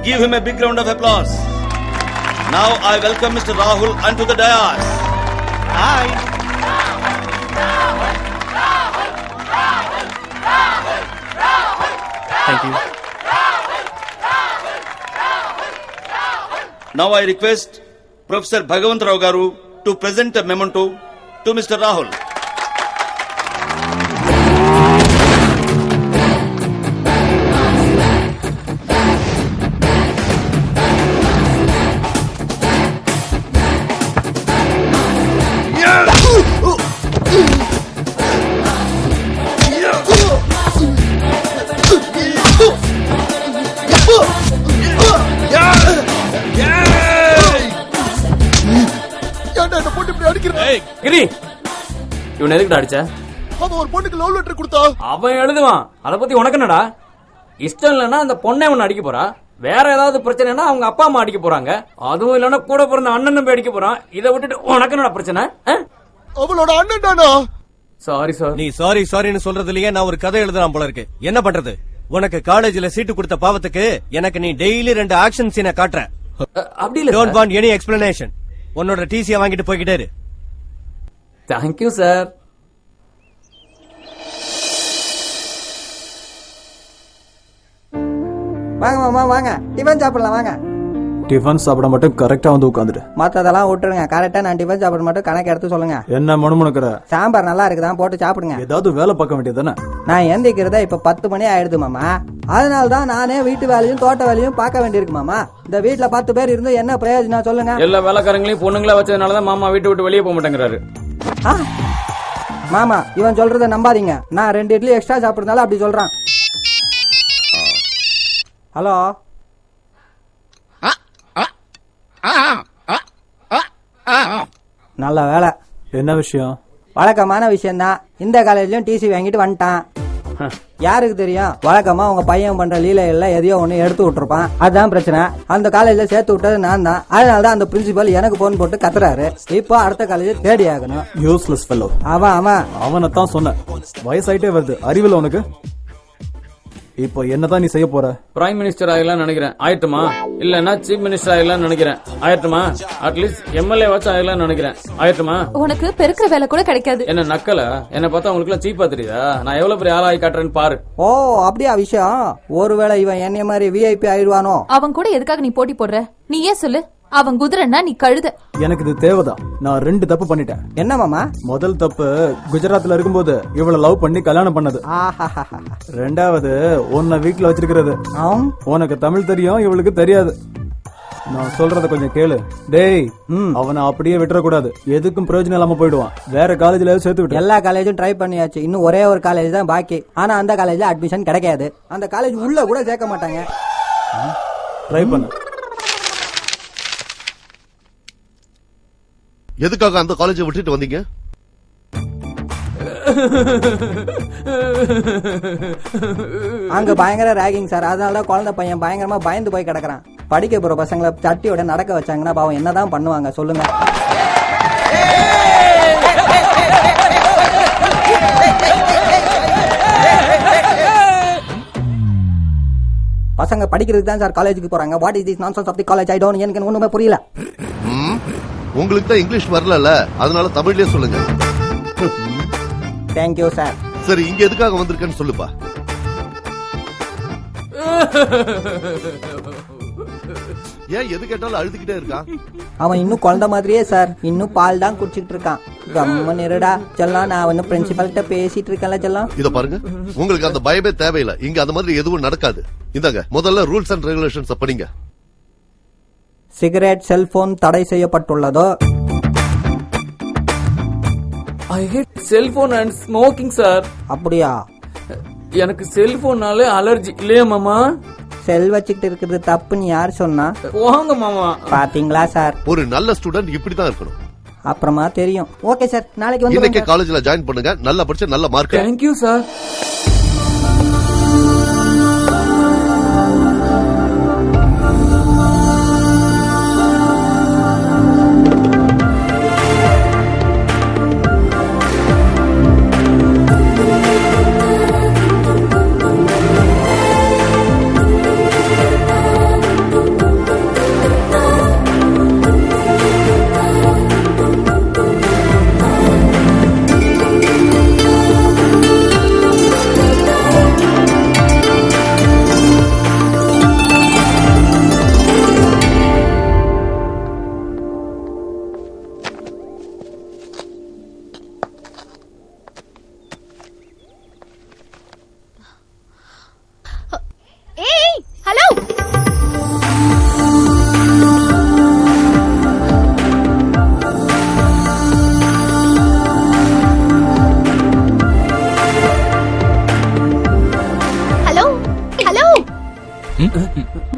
Give him a big round of applause. Now I welcome Mr. Rahul onto the dais. Hi. Thank you. Now I request Professor Bhagavant Rao Garu to present a memento to Mr. Rahul. கிரி, இவன் எதுக்குடா அடிச்ச? அவன் ஒரு பொண்ணுக்கு love letter கொடுத்தா. அவன் எழுதுவான், அத பத்தி உனக்கு என்னடா? இஷ்டம் இல்லன்னா அந்த பொண்ணை உன்னை அடிக்க போறா. வேற ஏதாவது பிரச்சனைனா அவங்க அப்பா அம்மா அடிக்க போறாங்க. அதுவும் இல்லன்னா கூட பிறந்த அண்ணனும் போய் அடிக்க போறான். இதை விட்டுட்டு உனக்கு என்னடா பிரச்சனை? அவளோட அண்ணன் தானா? Sorry sir. நீ சாரின்னு சொல்றதுலயே நான் ஒரு கதை எழுதலாம் போல இருக்கு. என்ன பண்றது? உனக்கு காலேஜ்ல சீட்டு கொடுத்த பாவத்துக்கு எனக்கு நீ டெய்லி 2 ஆக்ஷன் சீனை காட்டுற. அப்படி இல்ல. Don't want any explanation. உன்னோட டிசியை வாங்கிட்டு போய்கிட்டே இரு. Thank you sir. வாங்க மாமா வாங்க, டிஃபன் சாப்பிடலாம் வாங்க. டிஃபன் சாப்பிட மட்டும் கரெக்டா வந்து உட்காந்துட்டு, மத்ததெல்லாம் விட்டுருங்க. கரெக்டா நான் டிஃபன் சாப்பிட மட்டும் கணக்கு எடுத்து சொல்லுங்க. என்ன முணுமுணுக்கிற? சாம்பார் நல்லா இருக்குதான், போட்டு சாப்பிடுங்க. ஏதாவது வேலை பார்க்க வேண்டியதானே? நான் எந்திக்கிறதா இப்ப 10 மணி ஆயிடுது மாமா. அதனாலதான் நானே வீட்டு வேலையும் தோட்ட வேலையும் பார்க்க வேண்டியிருக்கு மாமா. இந்த வீட்டுல 10 பேர் இருந்து என்ன பிரயோஜனம் சொல்லுங்க? எல்லா வேலைக்காரங்களையும் பொண்ணுங்களா வச்சதுனாலதான் மாமா வீட்டு விட்டு வெளியே போக மாட்டேங்கிறாரு. மாமா இவன் சொல்றத நம்பாதீங்க. நான் 2 இட்லி எக்ஸ்ட்ரா சாப்பிடுறதால அப்படி சொல்றான். ஹலோ, நல்ல வேலை. என்ன விஷயம்? வழக்கமான விஷயம் தான். இந்த காலேஜ்லயும் டிசி வாங்கிட்டு வந்துட்டான். யாருக்கு தெரியும், வழக்கமா உங்க பையன் பண்ற லீலைகள்ல எதையோ ஒண்ணு எடுத்து விட்டுருப்பான். அதுதான் பிரச்சனை. அந்த காலேஜ்ல சேர்த்து விட்டது நான் தான். அதனாலதான் அந்த பிரின்சிபல் எனக்கு போன் போட்டு கத்துறாரு. இப்போ அடுத்த காலேஜ் தேடி ஆகணும். Useless fellow. அவனைத்தான் சொன்ன. வயசாயிட்டே வருது, அறிவில் உனக்கு. இப்போ என்னதான் நீ செய்ய போற? பிரைம் மினிஸ்டர் ஆகலாம் நினைக்கிறேன். ஆயிட்டுமா? இல்லன்னா சீஃப் மினிஸ்டர் ஆகலாம் நினைக்கிறேன். ஆயிட்டுமா? அட்லீஸ்ட் எம்எல்ஏ வச்சு ஆகலாம் நினைக்கிறேன். ஆயிட்டுமா? உனக்கு பெருக்கிற வேலை கூட கிடைக்காது. என்ன நக்கல? என்ன பார்த்தா உங்களுக்கு எல்லாம் சீப்பா தெரியுதா? நான் எவ்வளவு பெரிய ஆளாகி காட்டுறேன்னு பாரு. ஓ அப்படியா விஷயம்? ஒருவேளை இவன் என்னைய மாதிரி விஐபி ஆயிடுவானோ? அவன் கூட எதுக்காக நீ போட்டி போடுற? நீ ஏன் சொல்லு. அவன் குதிரைன்னா நீ கழுத. எனக்கு இது தேவைதான். நான் 2 தப்பு பண்ணிட்டேன். என்ன மாமா? முதல் தப்பு குஜராத்ல இருக்கும்போது இவளை லவ் பண்ணி கல்யாணம் பண்ணது. 2வது உன்னை வீட்டுல வச்சிருக்கிறது. உனக்கு தமிழ் தெரியும், இவளுக்கு தெரியாது. நான் சொல்றத கொஞ்சம் கேளு. டேய், அவனை அப்படியே விட்டுறக்கூடாது. எதுக்கும் பிரயோஜனம் இல்லாம போயிடுவான். வேற காலேஜ்ல சேர்த்து விட்டு. எல்லா காலேஜும் ட்ரை பண்ணியாச்சு. இன்னும் ஒரே ஒரு காலேஜ் தான் பாக்கி. ஆனா அந்த காலேஜ்ல அட்மிஷன் கிடைக்காது. அந்த காலேஜ் உள்ள கூட சேர்க்க மாட்டாங்க. ட்ரை பண்ணு. எதுக்காக அந்த காலேஜை விட்டுட்டு வந்தீங்க? அங்க பயங்கர ராகிங் சார். அதனாலதான் குழந்தை பையன் பயங்கரமா பயந்து போய் கிடக்குறான். படிக்க போற பசங்களை சட்டியோட நடக்க வச்சாங்கன்னா பாவம் என்னதான் பண்ணுவாங்க சொல்லுங்க. பசங்க படிக்கிறதுக்கு தான் சார் காலேஜுக்கு போறாங்க. What is this nonsense of the college? I don't. எனக்கு ஒண்ணுமே புரியல. உங்களுக்கு தான் இங்கிலீஷ் வரல, அதனால தமிழ்லயே சொல்லுங்க. Thank you sir. சரி, இங்க எதுக்காக வந்திருக்கேன்னு சொல்லுப்பா. ஏன் எது கேட்டாலும் அழுதுகிட்டே இருக்கான்? அவன் இன்னும் குழந்தை மாதிரியே சார். இன்னும் பால் தான் குடிச்சிட்டு இருக்கான். கம்மன் இருடா செல்லம். நான் வந்து பிரின்சிபல் கிட்ட பேசிட்டு இருக்கேன்ல செல்லம். இத பாருங்க, உங்களுக்கு அந்த பயமே தேவையில்லை. இங்க அந்த மாதிரி எதுவும் நடக்காது. இந்தாங்க, முதல்ல ரூல்ஸ் அண்ட் ரெகுலேஷன்ஸ் படிங்க. சிகரெட், செல்போன் தடை செய்யப்பட்டுள்ளதோ. I hate cellphone and smoking sir. அப்படியா? எனக்கு செல்போன்னாலே அலர்ஜி இல்லையா மாமா? செல் வச்சுக்கிட்டு இருக்கிறது தப்புன்னு யார் சொன்னா? போங்க மாமா. பாத்தீங்களா சார், ஒரு நல்ல ஸ்டூடெண்ட் இப்படிதான் இருக்கணும். அப்புறமா தெரியும். ஓகே சார், நாளைக்கு வந்து இன்னைக்கு காலேஜ்ல ஜாயின் பண்ணுங்க. நல்லா படிச்சு நல்ல mark. Thank you sir.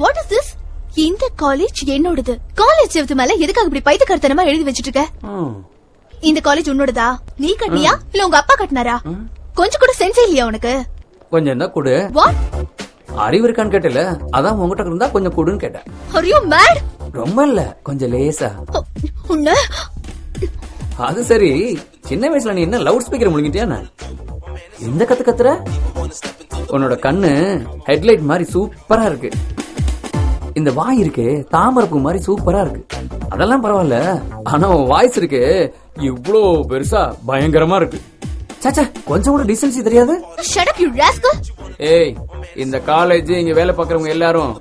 What is this? இந்த காலேஜ் என்னோடது. காலேஜ் செவத்து மேல எதுக்காக இப்படி பைத்தியக்காரத்தனமா எழுதி வச்சிட்டு இருக்க? இந்த காலேஜ் உன்னோடதா? நீ கட்டினியா இல்ல உங்க அப்பா கட்டினாரா? கொஞ்சம் கூட சென்ஸ் இல்லையா உனக்கு? கொஞ்சம் என்ன கொடு. வாட்? அறிவு இருக்கான்னு கேட்டல, அதான் உங்ககிட்ட இருந்தா கொஞ்சம் கொடுன்னு கேட்டேன். Are you mad? ரொம்ப இல்ல, கொஞ்சம் லேசா. உன்ன அது சரி, சின்ன வயசுல நீ என்ன லவுட் ஸ்பீக்கர் முழுங்கிட்டியா? இந்த கத்துற உன்னோட கண்ணு ஹெட்லைட் மாதிரி சூப்பரா இருக்கு. இந்த வாய் இருக்கு தாமரப்பூ மாதிரி சூப்பரா இருக்கு. அதெல்லாம் பரவாயில்ல, ஆனா உன் வாய்ஸ் இருக்கு இவ்ளோ பெருசா பயங்கரமா இருக்கு. சாச்சா, கொஞ்சம் கூட டீசன்சி தெரியாது. Shut up you rascal. ஏய், இந்த காலேஜ் இங்க வேலை பார்க்கறவங்க எல்லாரும்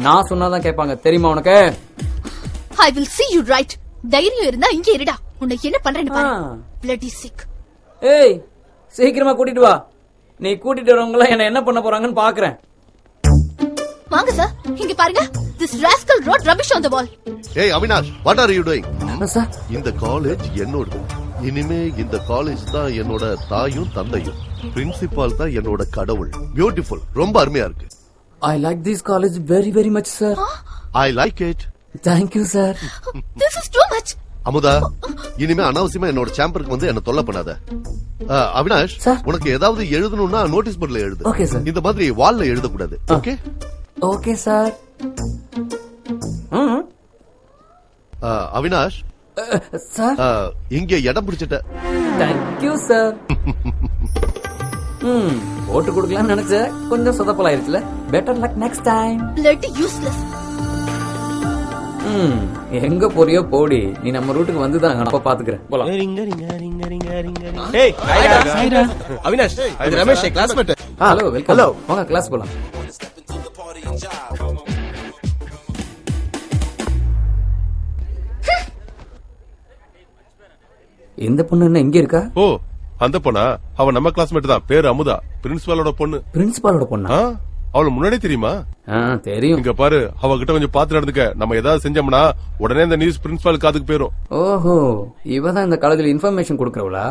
நான் சொன்னாதான் கேட்பாங்க, தெரியுமா உனக்கு? I will see you right. தைரியம் இருந்தா இங்க இருடா. உன்னை என்ன பண்றேன்னு பாரு. Bloody sick. ஏய், சீக்கிரமா கூட்டிட்டு வா. நீ கூட்டிட்டு வரவங்க எல்லாம் என்ன பண்ண போறாங்கன்னு பாக்குறேன். வாங்க சார், இங்க பாருங்க. This rascal wrote rubbish on the wall. ஏய் Avinash, what are you doing? Sir, இந்த காலேஜ் என்னோட. இனிமே இந்த காலேஜ் தான் என்னோட தாயும் தந்தையும். பிரின்சிபால் தான் என்னோட கடவுள். பியூட்டிஃபுல், ரொம்ப அருமையா இருக்கு. I like this college very very much sir. I like it. Thank you sir. This is too much. Amudha, இனிமே அனாவசியமா என்னோட சேம்பருக்கு வந்து என்ன தொல்லை பண்ணாத. அவினாஷ், Sir. உனக்கு ஏதாவது எழுதணும்னா நோட்டீஸ் போர்ட்ல எழுது. Okay, sir. இந்த மாதிரி வால்ல எழுதக்கூடாது. Okay? Okay sir. Avinash, Sir. இங்க இடம் பிடிச்சிட்ட. Thank you sir. ஓட்டு கொடுக்கலாம்னு நினைச்சேன், கொஞ்சம் சொதப்பலாயிருச்சுல. Better luck next time. Bloody useless. எங்க போறியோ போடி, நீ நம்ம ரூட்டுக்கு வந்துதான் அப்ப பாத்துக்கிறேன். போலாம். ஏய் அவினாஷ், இது Ramesh classmate. Hello, welcome. Hello, வாங்க கிளாஸ் போலாம். இந்த பொண்ணு என்ன இங்க இருக்கா? ஓ, அந்த பொண்ணா? அவ நம்ம கிளாஸ்மேட் தான், பேரு அமுதா, பிரின்சிபாலோட பொண்ணு. பிரின்சிபாலோட பொண்ணா? அவள முன்னாடி தெரியுமா? தெரியும். இங்க பாரு, அவகிட்ட கொஞ்சம் பாத்து நடந்துக்க. நம்ம ஏதாவது செஞ்சோம்னா உடனே இந்த நியூஸ் பிரின்சிபால் காதுக்கு போயிரும். ஓஹோ, இவதான் இந்த காலேஜ்ல இன்ஃபர்மேஷன் கொடுக்கறவளா?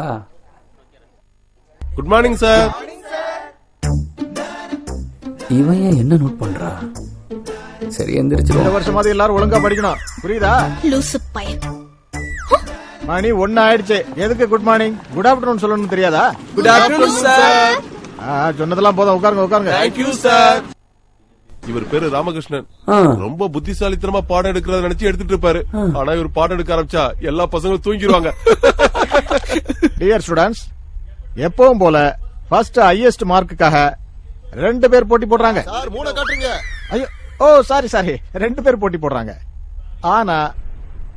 Good morning sir. இவன் ஏன் என்ன நோட் பண்றா? சரி, எந்திரிச்சிரும். இந்த வருஷமாவது எல்லாரும் ஒழுங்கா படிக்கணும், புரியுதா? லூசு பையன். மணி 1 ஆயிடுச்சு. எதுக்கு குட் மார்னிங் குட் ஆஃப்டர்நூன் சொல்லணும்னு தெரியாதா? Good afternoon sir. சொன்னதெல்லாம் போதும், உட்காருங்க உட்காருங்க. Thank you sir. இவர் பேரு ராமகிருஷ்ணன். ரொம்ப புத்திசாலித்தனமா பாடம் எடுக்கிறத நினைச்சு எடுத்துட்டு இருப்பாரு. ஆனா இவர் பாடம் எடுக்க ஆரம்பிச்சா எல்லா பசங்களும் தூங்கிடுவாங்க. டியர் ஸ்டூடண்ட்ஸ், எப்பவும் போல ஃபர்ஸ்ட் ஹையஸ்ட் மார்க்குக்காக 2 பேர் போட்டி போடுறாங்க. சார், 3 காட்டுங்க. ஐயோ, ஓ சாரி 2 பேர் போட்டி போடுறாங்க. ஆனா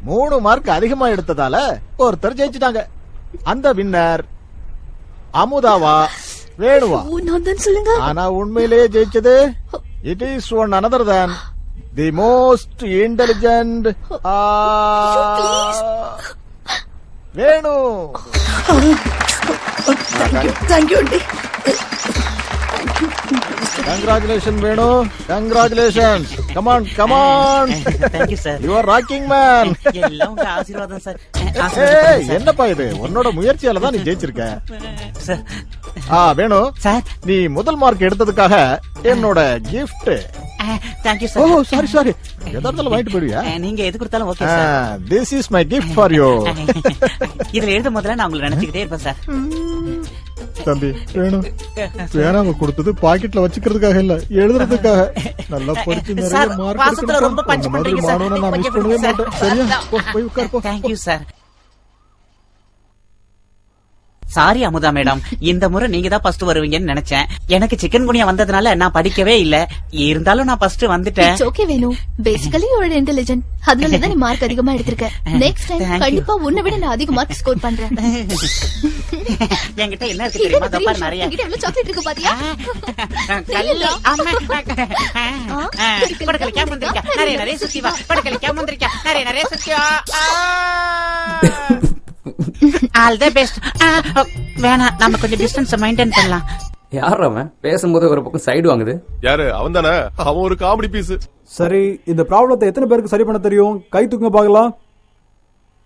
3 மார்க் அதிகமா எடுத்ததால ஒருத்தர் ஜெயிச்சிட்டாங்க. அந்த வின்னர் அமுதாவா வேணுவா? நான் தான் சொல்லுங்க. ஆனா உண்மையிலேயே ஜெயிச்சது it is one another than the most intelligent Venu. Thank you. Congratulations Venu, congratulations. Come on. Thank you sir. You are rocking man. எல்லாம் உங்க ஆசீர்வாதம் சார். ஏய், என்னப்பா இது? உன்னோட முயற்சியால தான் நீ ஜெயிச்சிருக்க. சார். வேணு சார், நீ முதல் மார்க் எடுத்ததுக்காக என்னோட கிஃப்ட். தேங்க் யூ ஓ சார். சாரி எதார்த்தல வாங்கிட்டு போயிடுவியா? நீங்க எது கொடுத்தாலும் okay sir. This is my gift for you. இதுல எழுத முதல்ல நான் உங்களை நினைச்சுக்கிட்டே இருப்பேன் சார். தம்பி வேணும், பேனாவை கொடுத்தது பாக்கெட்ல வச்சுக்கிறதுக்காக இல்ல, எழுதுறதுக்காக. நல்லா படிச்சு நிறைய சார், மார்க் வாசத்துல ரொம்ப பஞ்ச் பண்றீங்க சார். மாணவனை நான் மிஸ் பண்ணவே மாட்டேன். சரியா? போய் உட்கார் போ. Thank you sir. Sorry Amudha madam, இந்த முறை நீங்க தான் ஃபர்ஸ்ட் வருவீங்கன்னு நினைச்சேன். எனக்கு சிக்கன் குனியா வந்ததுனால நான் படிக்கவே இல்ல. இருந்தாலும் நான் ஃபர்ஸ்ட் வந்துட்டேன். It's okay Venu, basically you are intelligent. அதனால தான் நீ மார்க் அதிகமா எடுத்திருக்க. நெக்ஸ்ட் டைம் கண்டிப்பா உன்னை விட நான் அதிக மார்க் ஸ்கோர் பண்றேன். என்கிட்ட என்ன இருக்கு தெரியுமா? தப்பா நிறைய. என்கிட்ட எவ்வளவு சாக்லேட் இருக்கு பாத்தியா? கல்லி அம்மா படக்கலிக்கா வந்திருக்கா, நிறைய சுத்தி வா. படக்கலிக்கா வந்திருக்கா, நிறைய சுத்தி வா. All the best. வேணா, நம்ம கொஞ்சம் டிஸ்டன்ஸ் மெயின்டைன் பண்ணலாம். யார் அவன் பேசும்போது ஒரு பக்கம் சைடு வாங்குது? யாரு அவன் தானே? அவன் ஒரு காமெடி பீஸ். சரி, இந்த ப்ராப்ளத்தை எத்தனை பேருக்கு சரி பண்ண தெரியும்? கை தூக்குங்க பாக்கலாம்.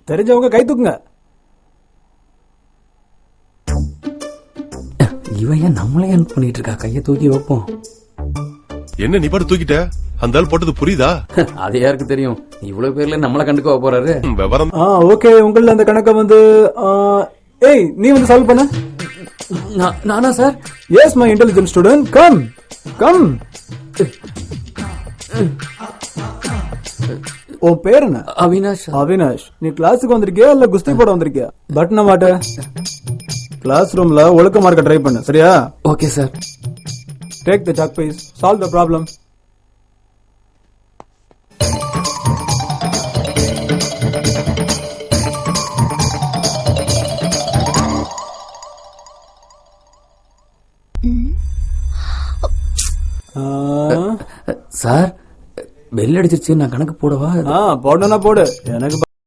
தெரிஞ்சவங்க கை தூக்குங்க. இவன் ஏன் நம்மளே பண்ணிட்டு இருக்கா? கையை தூக்கி வைப்போம். என்ன நீ பாட்டு தூக்கிட்ட அந்த ஆள் போட்டது புரியுதா? அது யாருக்கு தெரியும்? இவ்வளவு பேர்ல நம்மள கண்டுக்க போறாரு. விவரம் ஓகே, உங்கள அந்த கணக்க வந்து ஏய் நீ வந்து சால்வ் பண்ண. நானா sir? S my intelligent student, come come. உன் பேர் என்ன? அவினாஷ். அவினாஷ், நீ கிளாஸுக்கு வந்திருக்கியா இல்ல குஸ்தி போட வந்திருக்கியா? பட்டன மாட்ட. கிளாஸ் ரூம்ல ஒழுக்கமா இருக்க ட்ரை பண்ணு, சரியா? Okay sir. Take the chalk piece, solve the problem. Sir bell அடிச்சிருச்சு, நான் கணக்கு போடவா? போடணும்னா போடு, எனக்கு